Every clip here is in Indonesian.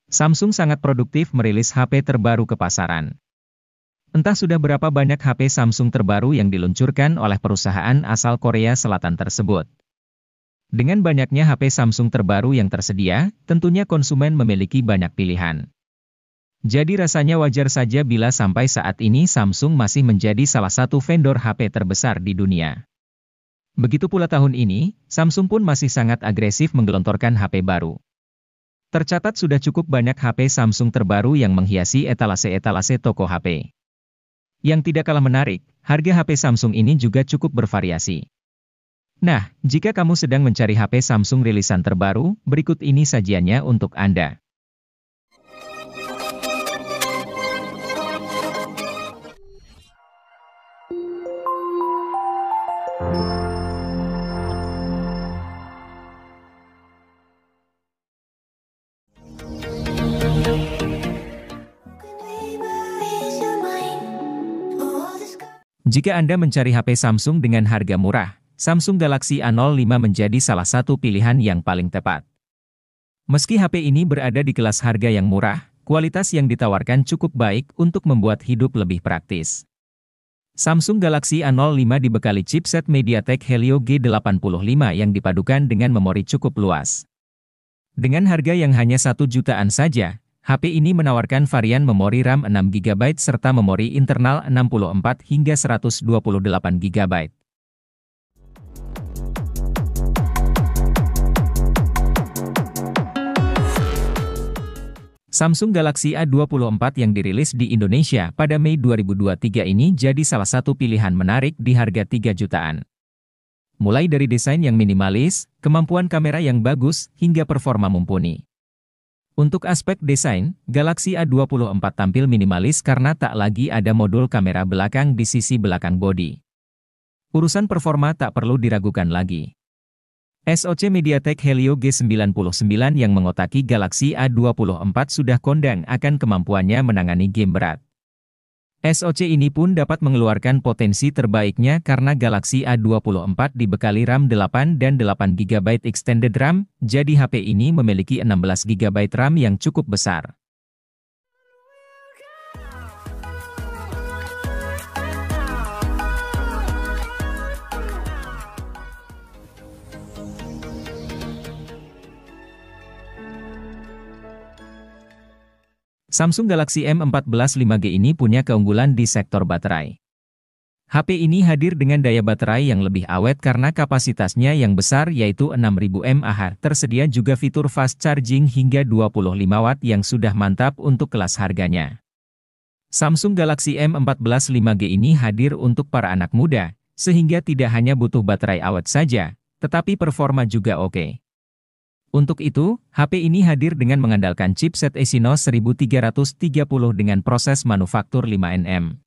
Samsung sangat produktif merilis HP terbaru ke pasaran. Entah sudah berapa banyak HP Samsung terbaru yang diluncurkan oleh perusahaan asal Korea Selatan tersebut. Dengan banyaknya HP Samsung terbaru yang tersedia, tentunya konsumen memiliki banyak pilihan. Jadi rasanya wajar saja bila sampai saat ini Samsung masih menjadi salah satu vendor HP terbesar di dunia. Begitu pula tahun ini, Samsung pun masih sangat agresif menggelontorkan HP baru. Tercatat sudah cukup banyak HP Samsung terbaru yang menghiasi etalase-etalase toko HP. Yang tidak kalah menarik, harga HP Samsung ini juga cukup bervariasi. Nah, jika kamu sedang mencari HP Samsung rilisan terbaru, berikut ini sajiannya untuk Anda. Jika Anda mencari HP Samsung dengan harga murah, Samsung Galaxy A05 menjadi salah satu pilihan yang paling tepat. Meski HP ini berada di kelas harga yang murah, kualitas yang ditawarkan cukup baik untuk membuat hidup lebih praktis. Samsung Galaxy A05 dibekali chipset MediaTek Helio G85 yang dipadukan dengan memori cukup luas. Dengan harga yang hanya 1 jutaan saja, HP ini menawarkan varian memori RAM 6GB serta memori internal 64 hingga 128GB. Samsung Galaxy A24 yang dirilis di Indonesia pada Mei 2023 ini jadi salah satu pilihan menarik di harga 3 jutaan. Mulai dari desain yang minimalis, kemampuan kamera yang bagus, hingga performa mumpuni. Untuk aspek desain, Galaxy A24 tampil minimalis karena tak lagi ada modul kamera belakang di sisi belakang bodi. Urusan performa tak perlu diragukan lagi. SoC MediaTek Helio G99 yang mengotaki Galaxy A24 sudah kondang akan kemampuannya menangani game berat. SoC ini pun dapat mengeluarkan potensi terbaiknya karena Galaxy A24 dibekali RAM 8 dan 8GB extended RAM, jadi HP ini memiliki 16GB RAM yang cukup besar. Samsung Galaxy M14 5G ini punya keunggulan di sektor baterai. HP ini hadir dengan daya baterai yang lebih awet karena kapasitasnya yang besar yaitu 6000 mAh. Tersedia juga fitur fast charging hingga 25 Watt yang sudah mantap untuk kelas harganya. Samsung Galaxy M14 5G ini hadir untuk para anak muda, sehingga tidak hanya butuh baterai awet saja, tetapi performa juga oke. Untuk itu, HP ini hadir dengan mengandalkan chipset Exynos 1330 dengan proses manufaktur 5nm.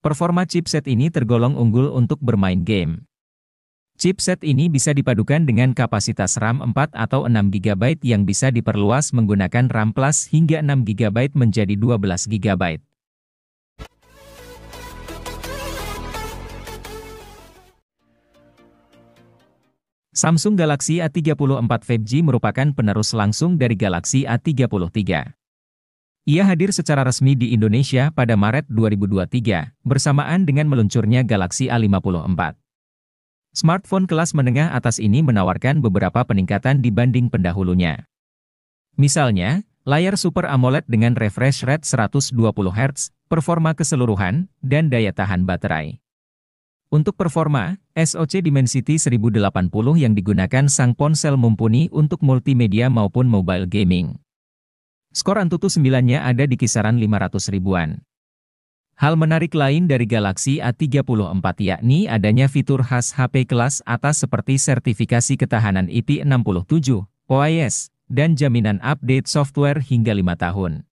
Performa chipset ini tergolong unggul untuk bermain game. Chipset ini bisa dipadukan dengan kapasitas RAM 4 atau 6GB yang bisa diperluas menggunakan RAM Plus hingga 6GB menjadi 12GB. Samsung Galaxy A34 5G merupakan penerus langsung dari Galaxy A33. Ia hadir secara resmi di Indonesia pada Maret 2023, bersamaan dengan meluncurnya Galaxy A54. Smartphone kelas menengah atas ini menawarkan beberapa peningkatan dibanding pendahulunya. Misalnya, layar Super AMOLED dengan refresh rate 120Hz, performa keseluruhan, dan daya tahan baterai. Untuk performa, SoC Dimensity 1080 yang digunakan sang ponsel mumpuni untuk multimedia maupun mobile gaming. Skor Antutu 9-nya ada di kisaran 500 ribuan. Hal menarik lain dari Galaxy A34 yakni adanya fitur khas HP kelas atas seperti sertifikasi ketahanan IP67, OIS, dan jaminan update software hingga 5 tahun.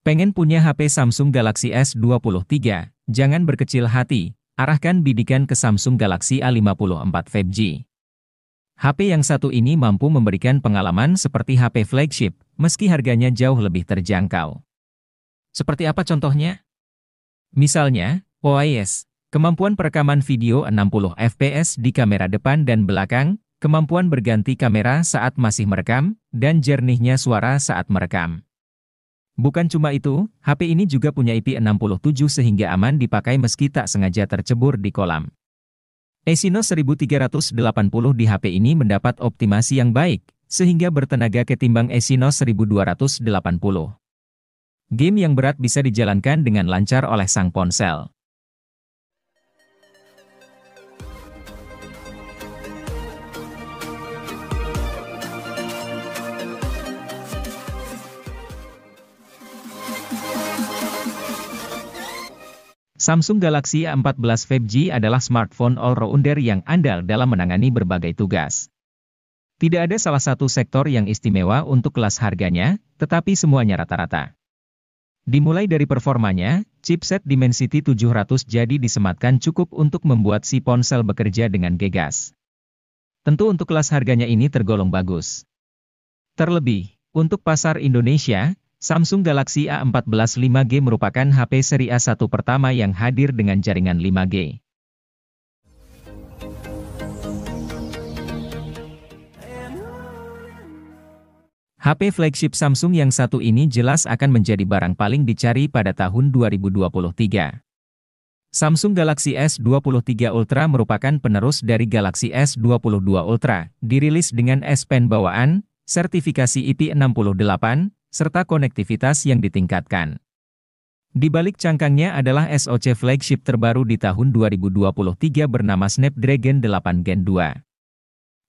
Pengen punya HP Samsung Galaxy S23? Jangan berkecil hati, arahkan bidikan ke Samsung Galaxy A54 5G. HP yang satu ini mampu memberikan pengalaman seperti HP flagship, meski harganya jauh lebih terjangkau. Seperti apa contohnya? Misalnya, OIS, kemampuan perekaman video 60 fps di kamera depan dan belakang, kemampuan berganti kamera saat masih merekam, dan jernihnya suara saat merekam. Bukan cuma itu, HP ini juga punya IP67 sehingga aman dipakai meski tak sengaja tercebur di kolam. Exynos 1380 di HP ini mendapat optimasi yang baik, sehingga bertenaga ketimbang Exynos 1280. Game yang berat bisa dijalankan dengan lancar oleh sang ponsel. Samsung Galaxy A14 5G adalah smartphone all-rounder yang andal dalam menangani berbagai tugas. Tidak ada salah satu sektor yang istimewa untuk kelas harganya, tetapi semuanya rata-rata. Dimulai dari performanya, chipset Dimensity 700 jadi disematkan cukup untuk membuat si ponsel bekerja dengan gegas. Tentu untuk kelas harganya ini tergolong bagus. Terlebih, untuk pasar Indonesia, Samsung Galaxy A14 5G merupakan HP seri A1 pertama yang hadir dengan jaringan 5G. HP flagship Samsung yang satu ini jelas akan menjadi barang paling dicari pada tahun 2023. Samsung Galaxy S23 Ultra merupakan penerus dari Galaxy S22 Ultra, dirilis dengan S Pen bawaan, sertifikasi IP68, serta konektivitas yang ditingkatkan. Di balik cangkangnya adalah SoC flagship terbaru di tahun 2023 bernama Snapdragon 8 Gen 2.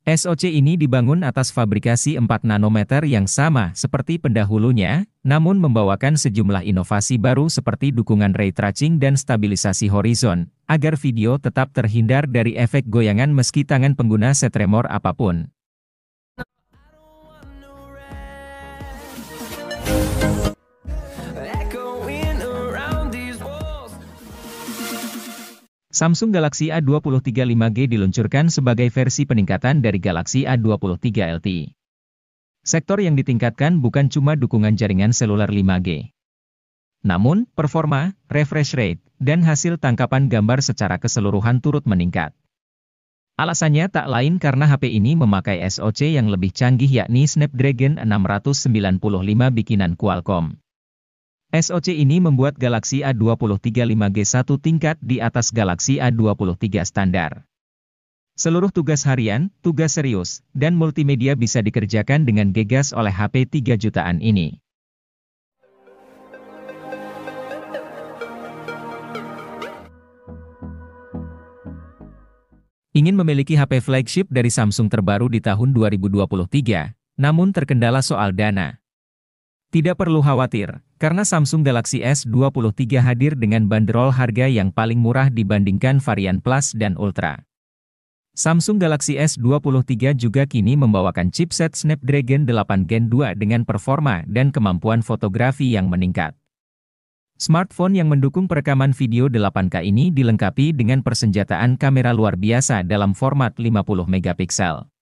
SoC ini dibangun atas fabrikasi 4 nanometer yang sama seperti pendahulunya, namun membawakan sejumlah inovasi baru seperti dukungan ray tracing dan stabilisasi horizon, agar video tetap terhindar dari efek goyangan meski tangan pengguna setremor apapun. Samsung Galaxy A23 5G diluncurkan sebagai versi peningkatan dari Galaxy A23 LTE. Sektor yang ditingkatkan bukan cuma dukungan jaringan seluler 5G. Namun, performa, refresh rate, dan hasil tangkapan gambar secara keseluruhan turut meningkat. Alasannya tak lain karena HP ini memakai SoC yang lebih canggih yakni Snapdragon 695 bikinan Qualcomm. SoC ini membuat Galaxy A23 5G satu tingkat di atas Galaxy A23 standar. Seluruh tugas harian, tugas serius, dan multimedia bisa dikerjakan dengan gegas oleh HP 3 jutaan ini. Ingin memiliki HP flagship dari Samsung terbaru di tahun 2023, namun terkendala soal dana? Tidak perlu khawatir, karena Samsung Galaxy S23 hadir dengan bandrol harga yang paling murah dibandingkan varian Plus dan Ultra. Samsung Galaxy S23 juga kini membawakan chipset Snapdragon 8 Gen 2 dengan performa dan kemampuan fotografi yang meningkat. Smartphone yang mendukung perekaman video 8K ini dilengkapi dengan persenjataan kamera luar biasa dalam format 50 megapiksel.